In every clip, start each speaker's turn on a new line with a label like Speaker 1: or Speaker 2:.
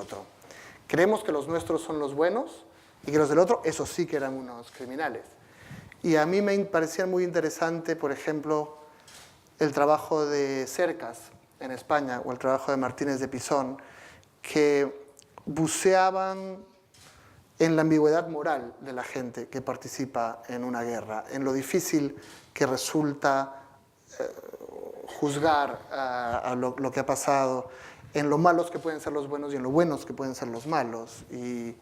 Speaker 1: otro. Creemos que los nuestros son los buenos y que los del otro, esos sí que eran unos criminales. Y a mí me parecía muy interesante, por ejemplo, el trabajo de Cercas en España o el trabajo de Martínez de Pisón, que buceaban en la ambigüedad moral de la gente que participa en una guerra, en lo difícil que resulta juzgar a lo que ha pasado, en lo malos que pueden ser los buenos y en lo buenos que pueden ser los malos. Y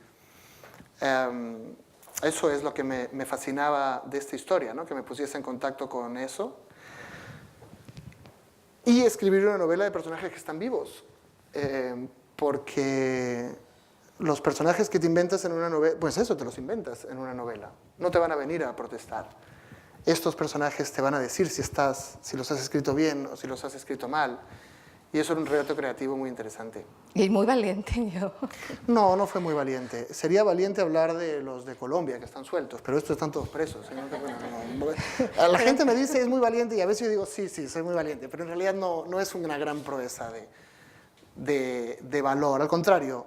Speaker 1: eso es lo que me fascinaba de esta historia, ¿no? Que me pusiese en contacto con eso. Y escribir una novela de personajes que están vivos, porque los personajes que te inventas en una novela, pues eso, te los inventas en una novela. No te van a venir a protestar. Estos personajes te van a decir si los has escrito bien o si los has escrito mal. Y eso era un reto creativo muy interesante.
Speaker 2: Y muy valiente yo.
Speaker 1: No, no fue muy valiente. Sería valiente hablar de los de Colombia, que están sueltos, pero estos están todos presos. La gente me dice, es muy valiente, y a veces yo digo, sí, soy muy valiente, pero en realidad no es una gran proeza de valor. Al contrario,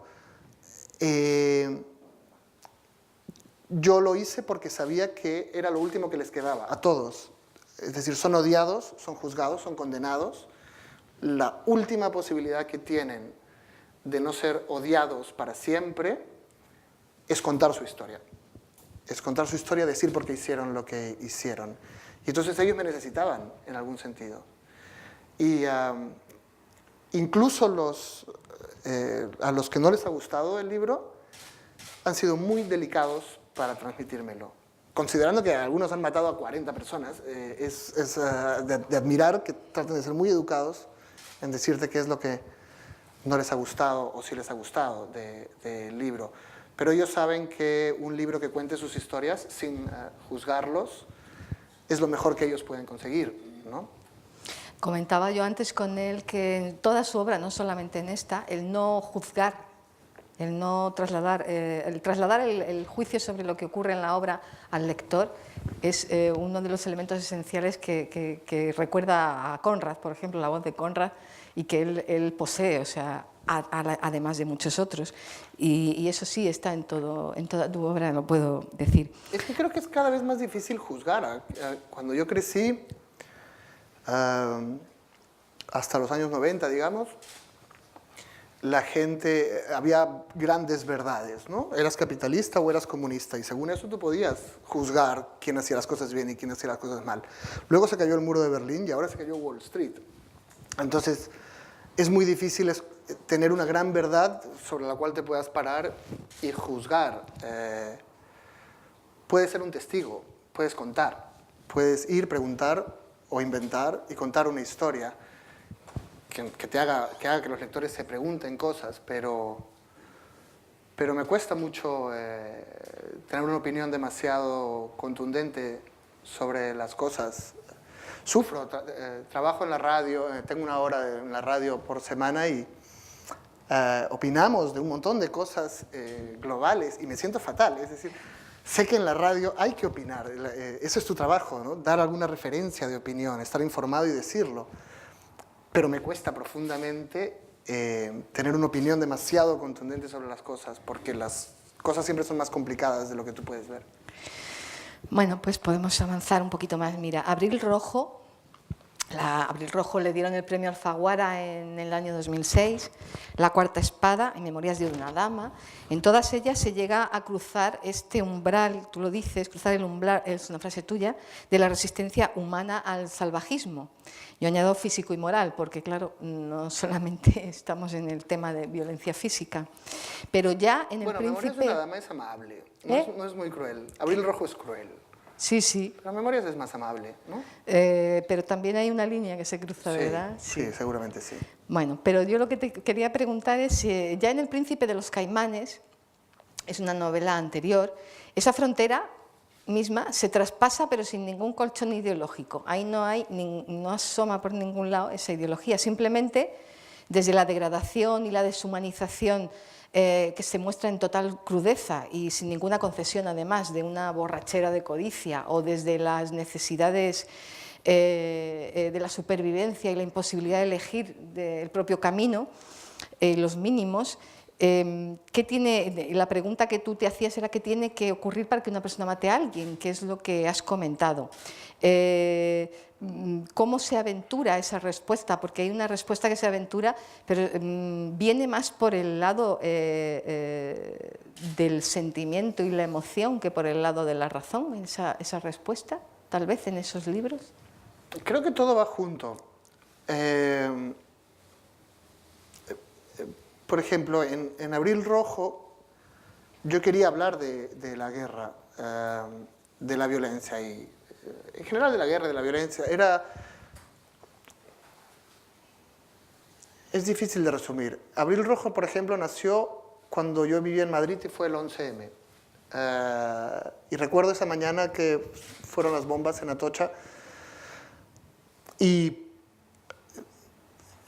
Speaker 1: yo lo hice porque sabía que era lo último que les quedaba, a todos. Es decir, son odiados, son juzgados, son condenados. La última posibilidad que tienen de no ser odiados para siempre es contar su historia. Es contar su historia, decir por qué hicieron lo que hicieron. Y entonces ellos me necesitaban, en algún sentido. Y incluso a los que no les ha gustado el libro han sido muy delicados para transmitírmelo. Considerando que algunos han matado a 40 personas, es de admirar que traten de ser muy educados en decirte qué es lo que no les ha gustado o si les ha gustado del libro. Pero ellos saben que un libro que cuente sus historias sin juzgarlos es lo mejor que ellos pueden conseguir, ¿no?
Speaker 2: Comentaba yo antes con él que en toda su obra, no solamente en esta, el no juzgar, el no trasladar, el juicio sobre lo que ocurre en la obra al lector es uno de los elementos esenciales que recuerda a Conrad, por ejemplo, la voz de Conrad, y que él posee, o sea, además de muchos otros. Y eso sí está en toda tu obra, lo puedo decir.
Speaker 1: Es que creo que es cada vez más difícil juzgar. Cuando yo crecí, hasta los años 90, digamos, la gente, había grandes verdades, ¿no? Eras capitalista o eras comunista, y según eso tú podías juzgar quién hacía las cosas bien y quién hacía las cosas mal. Luego se cayó el muro de Berlín y ahora se cayó Wall Street. Entonces, es muy difícil tener una gran verdad sobre la cual te puedas parar y juzgar. Puedes ser un testigo, puedes contar, puedes ir, preguntar o inventar y contar una historia que haga que los lectores se pregunten cosas, pero me cuesta mucho tener una opinión demasiado contundente sobre las cosas. Sufro, trabajo en la radio, tengo una hora en la radio por semana y opinamos de un montón de cosas globales y me siento fatal. Es decir, sé que en la radio hay que opinar, ese es tu trabajo, ¿no? Dar alguna referencia de opinión, estar informado y decirlo. Pero me cuesta profundamente tener una opinión demasiado contundente sobre las cosas, porque las cosas siempre son más complicadas de lo que tú puedes ver.
Speaker 2: Bueno, pues podemos avanzar un poquito más. Mira, Abril Rojo le dieron el premio Alfaguara en el año 2006, La Cuarta Espada, en Memorias de una Dama. En todas ellas se llega a cruzar este umbral, tú lo dices, cruzar el umbral, es una frase tuya, de la resistencia humana al salvajismo. Yo añado físico y moral, porque claro, no solamente estamos en el tema de violencia física, pero ya en el Príncipe...
Speaker 1: Memorias de una Dama es amable, no es muy cruel. Abril Rojo es cruel.
Speaker 2: Sí, sí.
Speaker 1: Pero Memorias es más amable, ¿no?
Speaker 2: Pero también hay una línea que se cruza,
Speaker 1: sí,
Speaker 2: ¿verdad?
Speaker 1: Sí, seguramente sí.
Speaker 2: Bueno, pero yo lo que te quería preguntar es si ya en El Príncipe de los Caimanes, es una novela anterior, esa frontera misma se traspasa pero sin ningún colchón ideológico. Ahí no asoma por ningún lado esa ideología, simplemente desde la degradación y la deshumanización que se muestra en total crudeza y sin ninguna concesión, además de una borrachera de codicia, o desde las necesidades de la supervivencia y la imposibilidad de elegir el propio camino, los mínimos, ¿Qué tiene, la pregunta que tú te hacías era qué tiene que ocurrir para que una persona mate a alguien, que es lo que has comentado. ¿Cómo se aventura esa respuesta? Porque hay una respuesta que se aventura, pero viene más por el lado del sentimiento y la emoción que por el lado de la razón, esa respuesta, tal vez en esos libros.
Speaker 1: Creo que todo va junto. Por ejemplo, en Abril Rojo yo quería hablar de la guerra, de la violencia y en general de la guerra, de la violencia. Es difícil de resumir. Abril Rojo, por ejemplo, nació cuando yo vivía en Madrid y fue el 11M. Y recuerdo esa mañana que fueron las bombas en Atocha y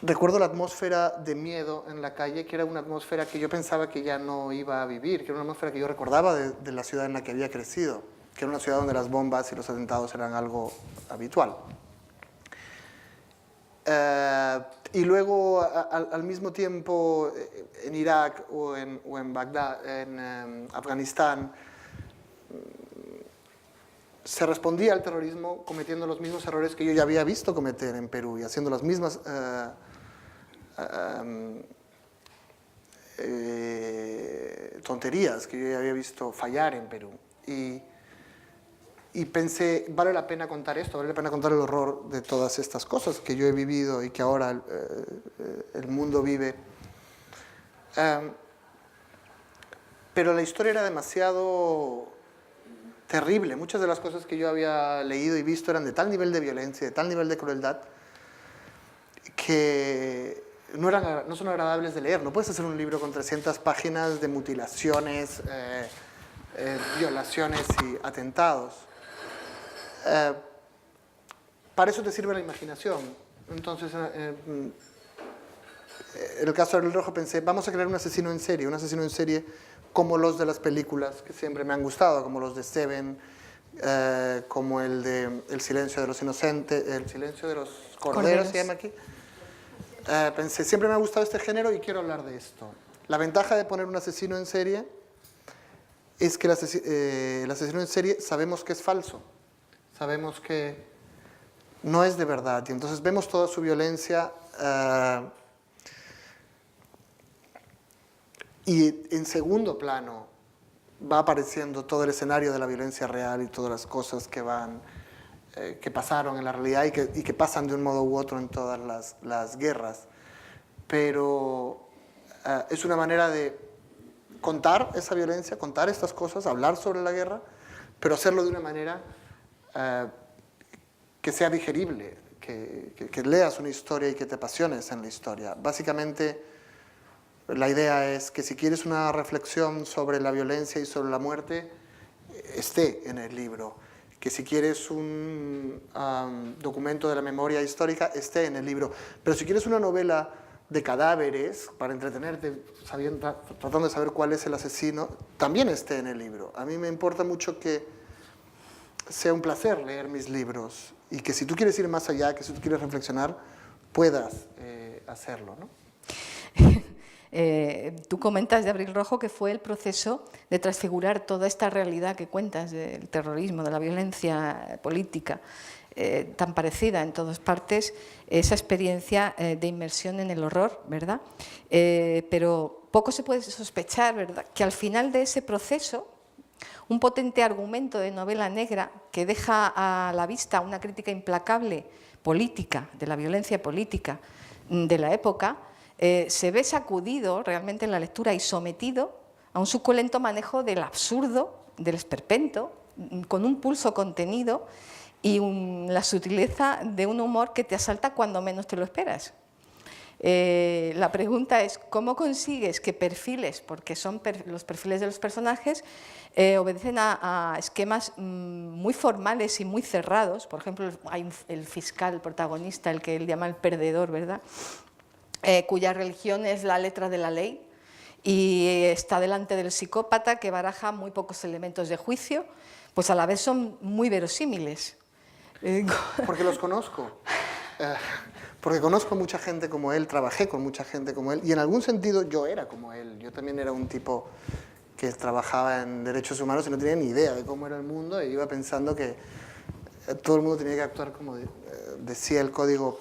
Speaker 1: recuerdo la atmósfera de miedo en la calle, que era una atmósfera que yo pensaba que ya no iba a vivir, que era una atmósfera que yo recordaba de la ciudad en la que había crecido, que era una ciudad donde las bombas y los atentados eran algo habitual. Y luego, al mismo tiempo, en Irak o en Bagdad, en Afganistán, se respondía al terrorismo cometiendo los mismos errores que yo ya había visto cometer en Perú y haciendo las mismas tonterías que yo ya había visto fallar en Perú. Y pensé, vale la pena contar esto, vale la pena contar el horror de todas estas cosas que yo he vivido y que ahora el mundo vive. Pero la historia era demasiado terrible. Muchas de las cosas que yo había leído y visto eran de tal nivel de violencia, de tal nivel de crueldad, que no son agradables de leer. No puedes hacer un libro con 300 páginas de mutilaciones, violaciones y atentados. Para eso te sirve la imaginación. Entonces, en el caso de Abril Rojo pensé, vamos a crear un asesino en serie como los de las películas que siempre me han gustado, como los de Seven, como el de El silencio de los inocentes, El silencio de los corderos se llama aquí. Pensé, siempre me ha gustado este género y quiero hablar de esto. La ventaja de poner un asesino en serie es que el asesino en serie sabemos que es falso, sabemos que no es de verdad, y entonces vemos toda su violencia y en segundo plano va apareciendo todo el escenario de la violencia real y todas las cosas que pasaron en la realidad y que pasan de un modo u otro en todas las guerras. Pero es una manera de contar esa violencia, contar estas cosas, hablar sobre la guerra, pero hacerlo de una manera que sea digerible, que leas una historia y que te apasiones en la historia. Básicamente, la idea es que si quieres una reflexión sobre la violencia y sobre la muerte, esté en el libro. Que si quieres un documento de la memoria histórica, esté en el libro. Pero si quieres una novela de cadáveres, para entretenerte, tratando de saber cuál es el asesino, también esté en el libro. A mí me importa mucho que sea un placer leer mis libros y que si tú quieres ir más allá, que si tú quieres reflexionar, puedas hacerlo, ¿no?
Speaker 2: Tú comentas de Abril Rojo que fue el proceso de transfigurar toda esta realidad que cuentas del terrorismo, de la violencia política, tan parecida en todas partes, esa experiencia de inmersión en el horror, ¿verdad? Pero poco se puede sospechar, ¿verdad?, que al final de ese proceso, un potente argumento de novela negra que deja a la vista una crítica implacable política, de la violencia política de la época, se ve sacudido realmente en la lectura y sometido a un suculento manejo del absurdo, del esperpento, con un pulso contenido y la sutileza de un humor que te asalta cuando menos te lo esperas. La pregunta es, ¿cómo consigues que perfiles, porque son los perfiles de los personajes, obedecen a esquemas muy formales y muy cerrados? Por ejemplo, hay el fiscal, el protagonista, el que él llama el perdedor, ¿verdad?, cuya religión es la letra de la ley y está delante del psicópata que baraja muy pocos elementos de juicio, pues a la vez son muy verosímiles.
Speaker 1: Porque los conozco. porque conozco mucha gente como él, trabajé con mucha gente como él, y en algún sentido yo era como él. Yo también era un tipo que trabajaba en derechos humanos y no tenía ni idea de cómo era el mundo, e iba pensando que todo el mundo tenía que actuar como decía el código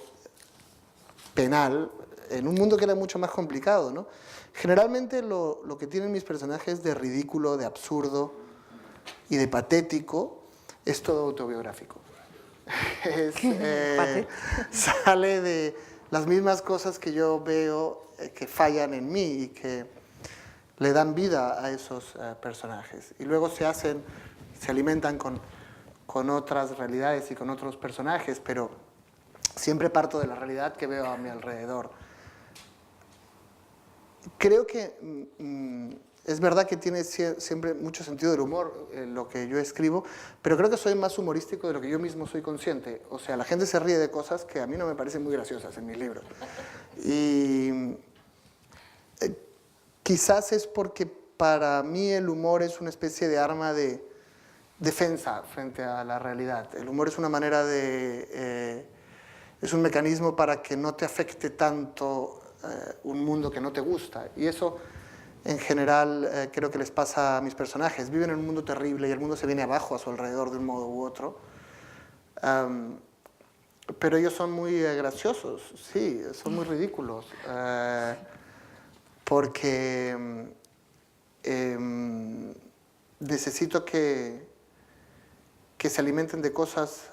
Speaker 1: penal, en un mundo que era mucho más complicado, ¿no? Generalmente lo que tienen mis personajes de ridículo, de absurdo y de patético es todo autobiográfico. Sale de las mismas cosas que yo veo que fallan en mí y que le dan vida a esos personajes. Y luego se alimentan con otras realidades y con otros personajes, pero siempre parto de la realidad que veo a mi alrededor. Creo que es verdad que tiene siempre mucho sentido del humor lo que yo escribo, pero creo que soy más humorístico de lo que yo mismo soy consciente. O sea, la gente se ríe de cosas que a mí no me parecen muy graciosas en mis libros. Y quizás es porque para mí el humor es una especie de arma de defensa frente a la realidad. El humor es una manera es un mecanismo para que no te afecte tanto un mundo que no te gusta. Y eso, en general, creo que les pasa a mis personajes. Viven en un mundo terrible y el mundo se viene abajo a su alrededor de un modo u otro. Pero ellos son muy graciosos, sí, son muy ridículos. Porque necesito que se alimenten de cosas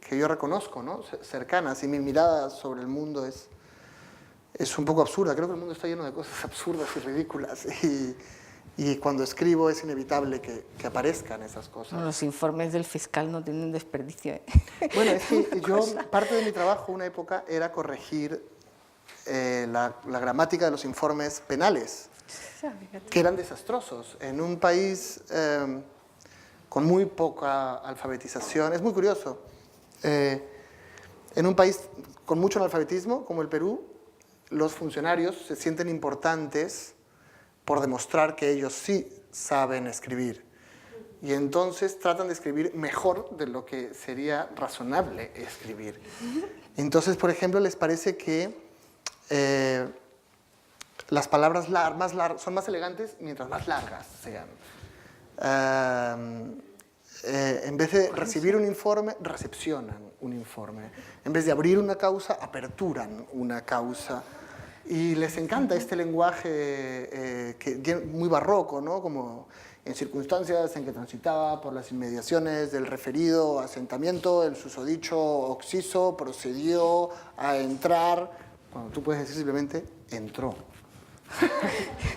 Speaker 1: que yo reconozco, ¿no? Cercanas, y mi mirada sobre el mundo es un poco absurda. Creo que el mundo está lleno de cosas absurdas y ridículas, y cuando escribo es inevitable que aparezcan esas cosas.
Speaker 2: Los informes del fiscal no tienen desperdicio, ¿eh?
Speaker 1: Bueno, es que parte de mi trabajo una época era corregir la gramática de los informes penales, que eran desastrosos. En un país con muy poca alfabetización, es muy curioso, en un país con mucho analfabetismo como el Perú, los funcionarios se sienten importantes por demostrar que ellos sí saben escribir. Y entonces tratan de escribir mejor de lo que sería razonable escribir. Entonces, por ejemplo, les parece que las palabras son más elegantes mientras más largas sean. En vez de recibir un informe, recepcionan un informe. En vez de abrir una causa, aperturan una causa. Y les encanta este lenguaje muy barroco, ¿no? Como en circunstancias en que transitaba por las inmediaciones del referido asentamiento, el susodicho Oxiso procedió a entrar, cuando tú puedes decir simplemente, entró.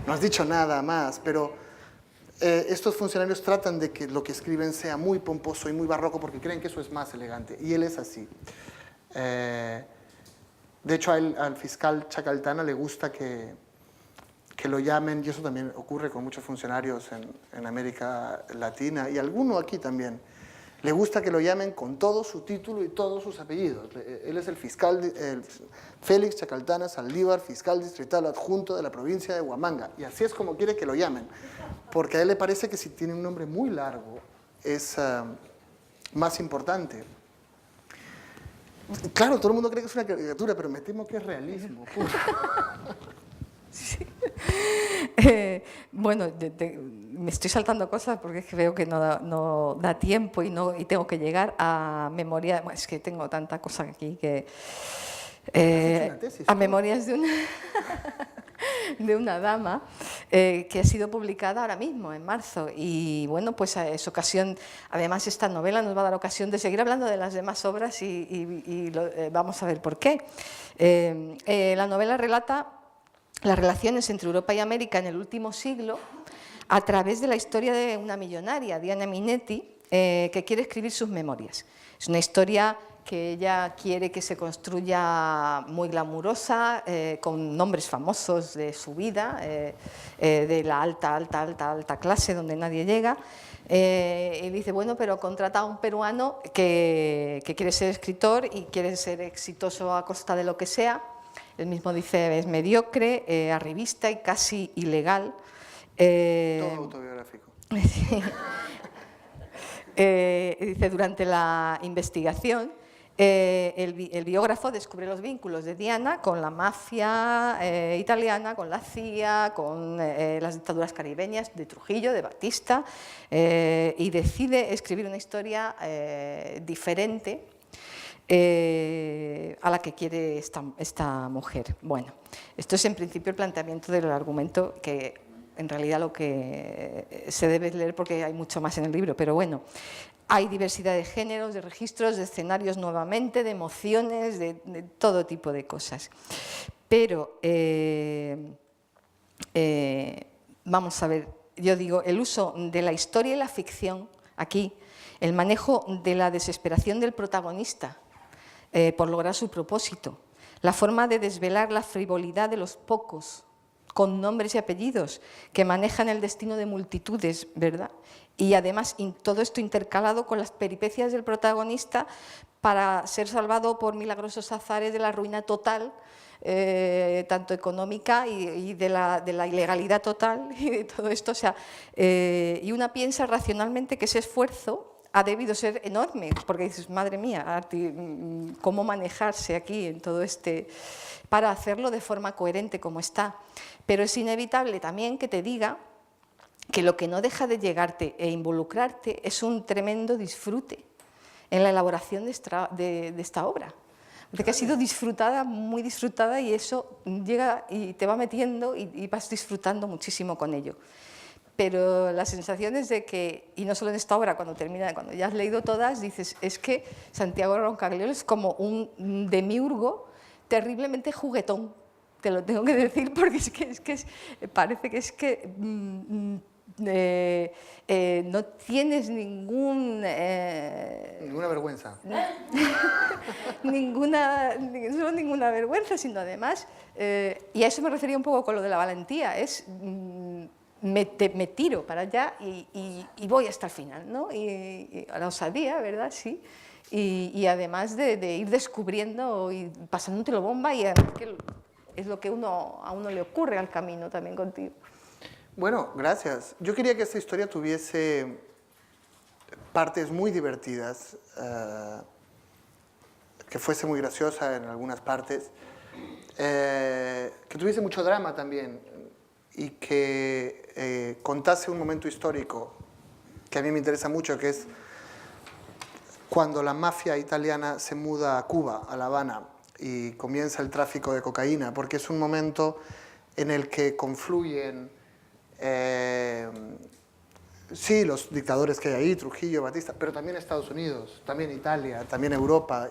Speaker 1: No has dicho nada más, pero estos funcionarios tratan de que lo que escriben sea muy pomposo y muy barroco porque creen que eso es más elegante, y él es así. De hecho, al fiscal Chacaltana le gusta que lo llamen, y eso también ocurre con muchos funcionarios en América Latina, y alguno aquí también. Le gusta que lo llamen con todo su título y todos sus apellidos. Él es el fiscal Félix Chacaltana Saldívar, fiscal distrital adjunto de la provincia de Huamanga. Y así es como quiere que lo llamen, porque a él le parece que si tiene un nombre muy largo es más importante. Claro, todo el mundo cree que es una caricatura, pero me temo que es realismo.
Speaker 2: Sí. Bueno, me estoy saltando cosas porque es que veo que no da tiempo y tengo que llegar a memoria. Es que tengo tanta cosa aquí que a memorias de una dama que ha sido publicada ahora mismo, en marzo. Y bueno, pues es ocasión, además esta novela nos va a dar ocasión de seguir hablando de las demás obras y vamos a ver por qué. La novela relata las relaciones entre Europa y América en el último siglo a través de la historia de una millonaria, Diana Minetti, que quiere escribir sus memorias. Es una historia que ella quiere que se construya muy glamurosa, con nombres famosos de su vida, de la alta clase donde nadie llega. Y dice, bueno, pero contrata a un peruano que quiere ser escritor y quiere ser exitoso a costa de lo que sea. Él mismo dice, es mediocre, arribista y casi ilegal.
Speaker 1: Todo autobiográfico.
Speaker 2: Dice, durante la investigación, El biógrafo descubre los vínculos de Diana con la mafia italiana, con la CIA, con las dictaduras caribeñas de Trujillo, de Batista, y decide escribir una historia diferente a la que quiere esta mujer. Bueno, esto es en principio el planteamiento del argumento, que en realidad lo que se debe leer porque hay mucho más en el libro, pero bueno. Hay diversidad de géneros, de registros, de escenarios nuevamente, de emociones, de todo tipo de cosas. Pero, vamos a ver, yo digo, el uso de la historia y la ficción, aquí, el manejo de la desesperación del protagonista por lograr su propósito, la forma de desvelar la frivolidad de los pocos, con nombres y apellidos, que manejan el destino de multitudes, ¿verdad? Y además todo esto intercalado con las peripecias del protagonista para ser salvado por milagrosos azares de la ruina total, tanto económica y de la ilegalidad total y de todo esto. O sea, y una piensa racionalmente que ese esfuerzo ha debido ser enorme, porque dices, madre mía, ¿cómo manejarse aquí en todo para hacerlo de forma coherente como está? Pero es inevitable también que te diga que lo que no deja de llegarte e involucrarte es un tremendo disfrute en la elaboración de esta obra, de que ha sido disfrutada, muy disfrutada, y eso llega y te va metiendo y vas disfrutando muchísimo con ello. Pero la sensación es de que, y no solo en esta obra, cuando ya has leído todas, dices, es que Santiago Roncagliolo es como un demiurgo terriblemente juguetón, te lo tengo que decir, porque parece que es que no tienes ninguna
Speaker 1: vergüenza.
Speaker 2: No ninguna vergüenza, sino además, y a eso me refería un poco con lo de la valentía, me tiro para allá y voy hasta el final, ¿no? Y a la osadía, ¿verdad? Sí. Y además de ir descubriendo y pasándotelo bomba, y además que es lo que a uno le ocurre al camino también contigo.
Speaker 1: Bueno, gracias. Yo quería que esta historia tuviese partes muy divertidas, que fuese muy graciosa en algunas partes, que tuviese mucho drama también, y que contase un momento histórico que a mí me interesa mucho, que es cuando la mafia italiana se muda a Cuba, a La Habana, y comienza el tráfico de cocaína, porque es un momento en el que confluyen sí, los dictadores que hay ahí, Trujillo, Batista, pero también Estados Unidos, también Italia, también Europa,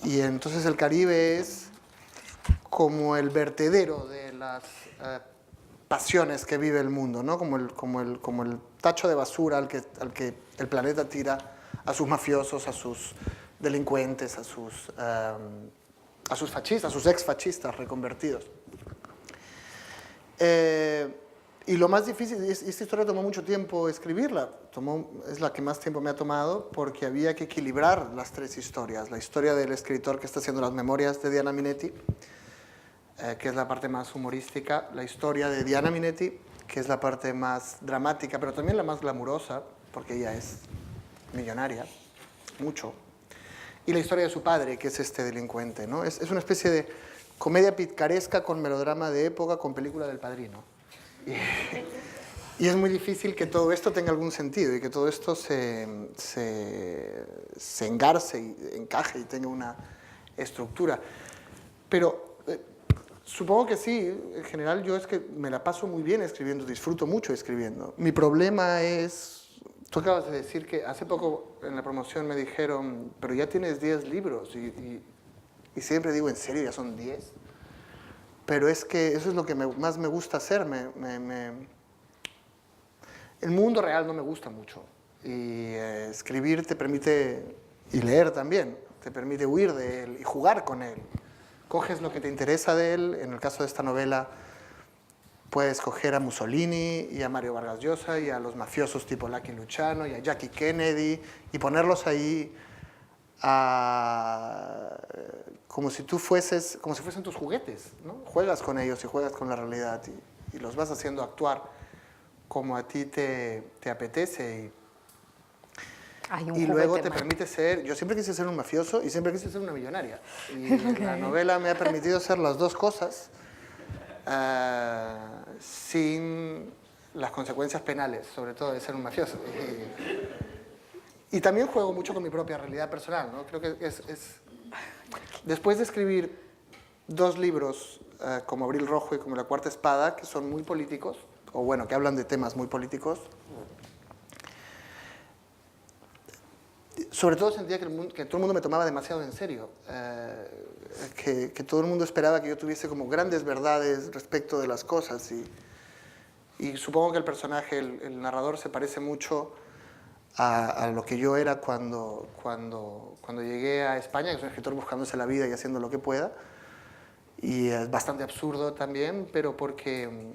Speaker 1: y entonces el Caribe es como el vertedero de las pasiones que vive el mundo, ¿no? como el tacho de basura al que el planeta tira a sus mafiosos, a sus delincuentes, a sus fascistas, a sus ex-fascistas reconvertidos. Y lo más difícil, esta historia tomó mucho tiempo escribirla, es la que más tiempo me ha tomado, porque había que equilibrar las tres historias. La historia del escritor que está haciendo las memorias de Diana Minetti, que es la parte más humorística, la historia de Diana Minetti, que es la parte más dramática, pero también la más glamurosa, porque ella es millonaria, mucho, y la historia de su padre, que es este delincuente, ¿no? Es una especie de comedia picaresca con melodrama de época, con película del Padrino. Y es muy difícil que todo esto tenga algún sentido y que todo esto se engarce y encaje y tenga una estructura. Pero supongo que sí, en general yo es que me la paso muy bien escribiendo, disfruto mucho escribiendo. Mi problema es, tú acabas de decir que hace poco en la promoción me dijeron, pero ya tienes 10 libros y siempre digo, ¿en serio ya son 10? Pero es que eso es lo que más me gusta hacer. El mundo real no me gusta mucho. Y escribir te permite, y leer también, te permite huir de él y jugar con él. Coges lo que te interesa de él. En el caso de esta novela, puedes coger a Mussolini y a Mario Vargas Llosa y a los mafiosos tipo Lucky Luciano y a Jackie Kennedy y ponerlos ahí como si fuesen tus juguetes, ¿no? Juegas con ellos y juegas con la realidad y los vas haciendo actuar como a ti te apetece.
Speaker 2: Hay un
Speaker 1: y luego
Speaker 2: juguete
Speaker 1: te
Speaker 2: más.
Speaker 1: permite ser... Yo siempre quise ser un mafioso y siempre quise ser una millonaria. Y la novela me ha permitido ser las dos cosas sin las consecuencias penales, sobre todo de ser un mafioso. Y también juego mucho con mi propia realidad personal, ¿no? Creo que después de escribir 2 libros como Abril Rojo y como La Cuarta Espada, que son muy políticos, o bueno, que hablan de temas muy políticos, sobre todo sentía que todo el mundo me tomaba demasiado en serio, que todo el mundo esperaba que yo tuviese como grandes verdades respecto de las cosas y supongo que el personaje, el narrador, se parece mucho a lo que yo era cuando llegué a España, que soy un escritor buscándose la vida y haciendo lo que pueda, y es bastante absurdo también, pero porque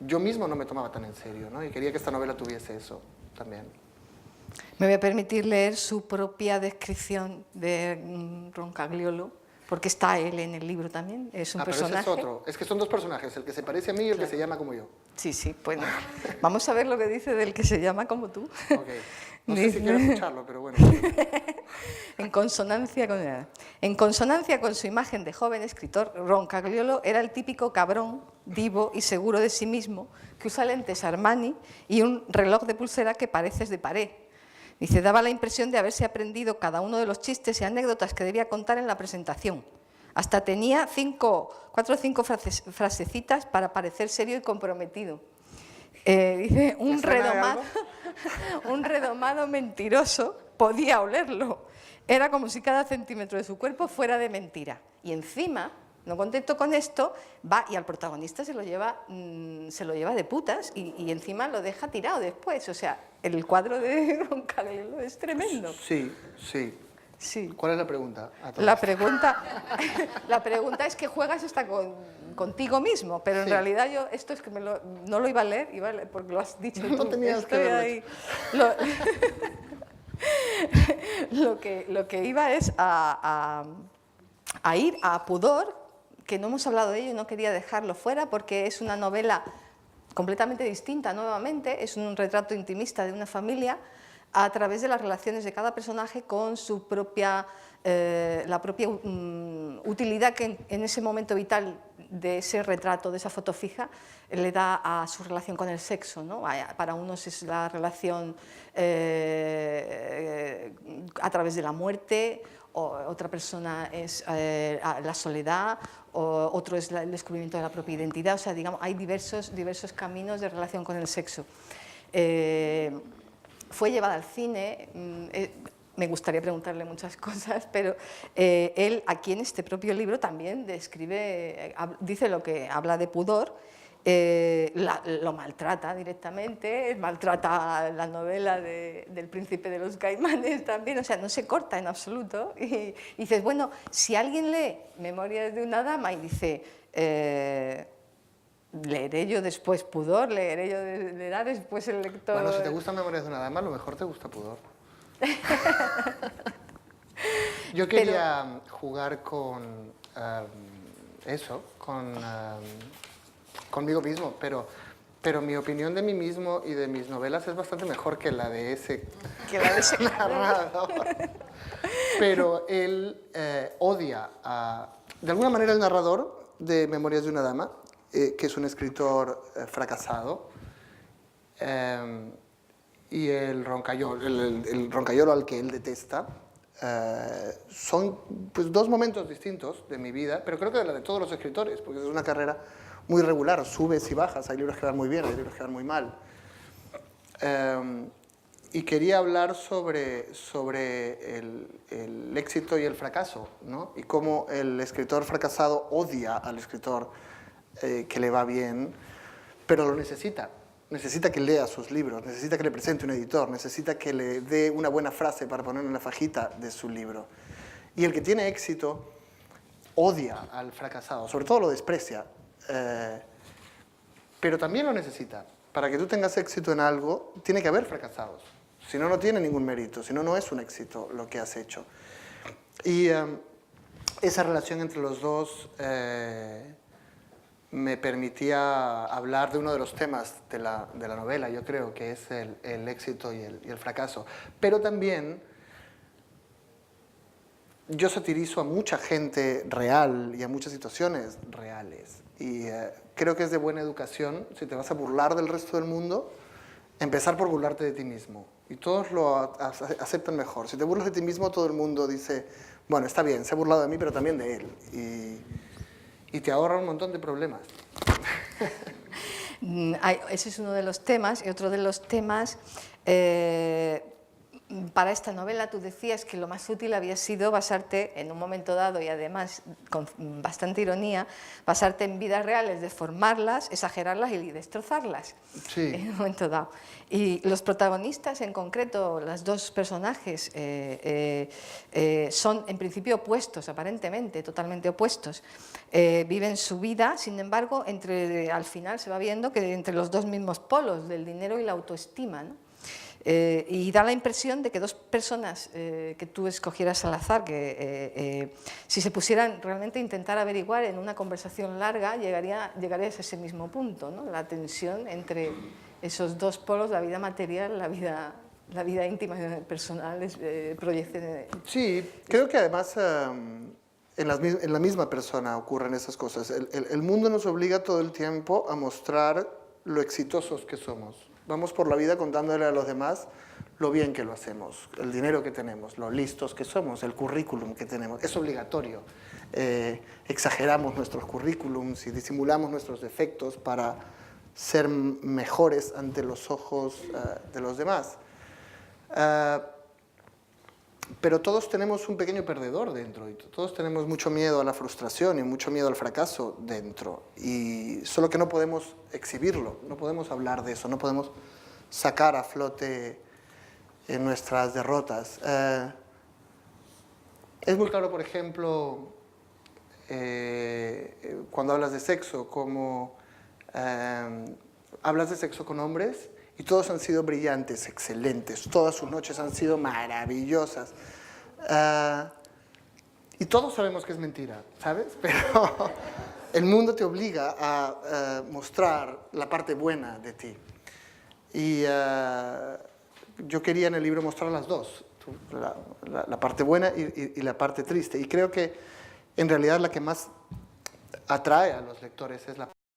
Speaker 1: yo mismo no me tomaba tan en serio, ¿no? Y quería que esta novela tuviese eso también.
Speaker 2: Me voy a permitir leer su propia descripción de Roncagliolo, porque está él en el libro también, es un personaje.
Speaker 1: Pero ese es otro, es que son 2 personajes, el que se parece a mí y el que se llama como yo.
Speaker 2: Sí, sí, pues vamos a ver lo que dice del que se llama como tú.
Speaker 1: Ok, no sé si quiero escucharlo, pero bueno.
Speaker 2: En consonancia con su imagen de joven escritor, Roncagliolo era el típico cabrón, divo y seguro de sí mismo, que usa lentes Armani y un reloj de pulsera que pareces de pared. Dice, daba la impresión de haberse aprendido cada uno de los chistes y anécdotas que debía contar en la presentación. Hasta tenía 4 o 5 frasecitas para parecer serio y comprometido. Dice, un redomado mentiroso podía olerlo. Era como si cada centímetro de su cuerpo fuera de mentira. Y encima, no contento con esto, va y al protagonista se lo lleva de putas y encima lo deja tirado después. O sea, el cuadro de Roncagliolo es tremendo.
Speaker 1: Sí, sí.
Speaker 2: Sí.
Speaker 1: ¿Cuál es la pregunta?
Speaker 2: La pregunta es que juegas hasta contigo mismo, pero en realidad yo esto es que no lo iba a leer, porque lo has dicho
Speaker 1: no
Speaker 2: tú.
Speaker 1: Tenías que
Speaker 2: ahí. Lo que iba es a ir a Pudor, que no hemos hablado de ello y no quería dejarlo fuera porque es una novela completamente distinta nuevamente, es un retrato intimista de una familia a través de las relaciones de cada personaje con su propia, la propia utilidad que en ese momento vital de ese retrato, de esa foto fija, le da a su relación con el sexo, ¿no? Para unos es la relación a través de la muerte, otra persona es la soledad, otro es el descubrimiento de la propia identidad, o sea, digamos, hay diversos caminos de relación con el sexo. Fue llevada al cine, me gustaría preguntarle muchas cosas, pero él aquí en este propio libro también describe, dice lo que habla de Pudor, lo maltrata directamente, maltrata la novela del Príncipe de los Caimanes también, o sea, no se corta en absoluto. Y dices, bueno, si alguien lee Memorias de una dama y dice, leeré yo después Pudor, leerá después el lector...
Speaker 1: Bueno, si te gusta Memorias de una dama, a lo mejor te gusta Pudor. Yo quería jugar con eso, conmigo mismo, pero mi opinión de mí mismo y de mis novelas es bastante mejor que la de ese narrador. Pero él odia de alguna manera el narrador de Memorias de una dama, que es un escritor fracasado, y el Roncagliolo al que él detesta, son pues 2 momentos distintos de mi vida, pero creo que de la de todos los escritores, porque es una carrera muy regular, subes y bajas, hay libros que van muy bien, hay libros que van muy mal. Y quería hablar sobre el éxito y el fracaso, ¿no? Y cómo el escritor fracasado odia al escritor que le va bien, pero lo necesita. Necesita que lea sus libros, necesita que le presente un editor, necesita que le dé una buena frase para poner en la fajita de su libro. Y el que tiene éxito odia al fracasado, sobre todo lo desprecia, pero también lo necesita. Para que tú tengas éxito en algo, tiene que haber fracasados. Si no, no tiene ningún mérito, si no, no es un éxito lo que has hecho. Y esa relación entre los dos me permitía hablar de uno de los temas de la novela, yo creo, que es el éxito y el fracaso. Pero también yo satirizo a mucha gente real y a muchas situaciones reales. Y creo que es de buena educación, si te vas a burlar del resto del mundo, empezar por burlarte de ti mismo. Y todos lo aceptan mejor. Si te burlas de ti mismo, todo el mundo dice, bueno, está bien, se ha burlado de mí, pero también de él. Y te ahorra un montón de problemas.
Speaker 2: Ese es uno de los temas. Y otro de los temas, para esta novela tú decías que lo más útil había sido basarte en un momento dado, y además con bastante ironía, basarte en vidas reales, deformarlas, exagerarlas y destrozarlas.
Speaker 1: Sí.
Speaker 2: En un momento dado. Y los protagonistas, en concreto, los dos personajes, son en principio opuestos, aparentemente, totalmente opuestos. Viven su vida, sin embargo, al final se va viendo que entre los dos mismos polos, del dinero y la autoestima, ¿no? Y da la impresión de que dos personas que tú escogieras al azar, que si se pusieran realmente a intentar averiguar en una conversación larga, llegarías a ese mismo punto, ¿no? La tensión entre esos dos polos, la vida material, la vida íntima y personal, proyección.
Speaker 1: Sí, creo que además en la misma persona ocurren esas cosas. El mundo nos obliga todo el tiempo a mostrar lo exitosos que somos. Vamos por la vida contándole a los demás lo bien que lo hacemos, el dinero que tenemos, lo listos que somos, el currículum que tenemos. Es obligatorio. Exageramos nuestros currículums y disimulamos nuestros defectos para ser mejores ante los ojos de los demás. Pero todos tenemos un pequeño perdedor dentro, y todos tenemos mucho miedo a la frustración y mucho miedo al fracaso dentro, y solo que no podemos exhibirlo, no podemos hablar de eso, no podemos sacar a flote nuestras derrotas. Es muy claro, por ejemplo, cuando hablas de sexo, como hablas de sexo con hombres, y todos han sido brillantes, excelentes, todas sus noches han sido maravillosas. Y todos sabemos que es mentira, ¿sabes? Pero el mundo te obliga a mostrar la parte buena de ti. Y yo quería en el libro mostrar las dos, la parte buena y la parte triste. Y creo que en realidad la que más atrae a los lectores es la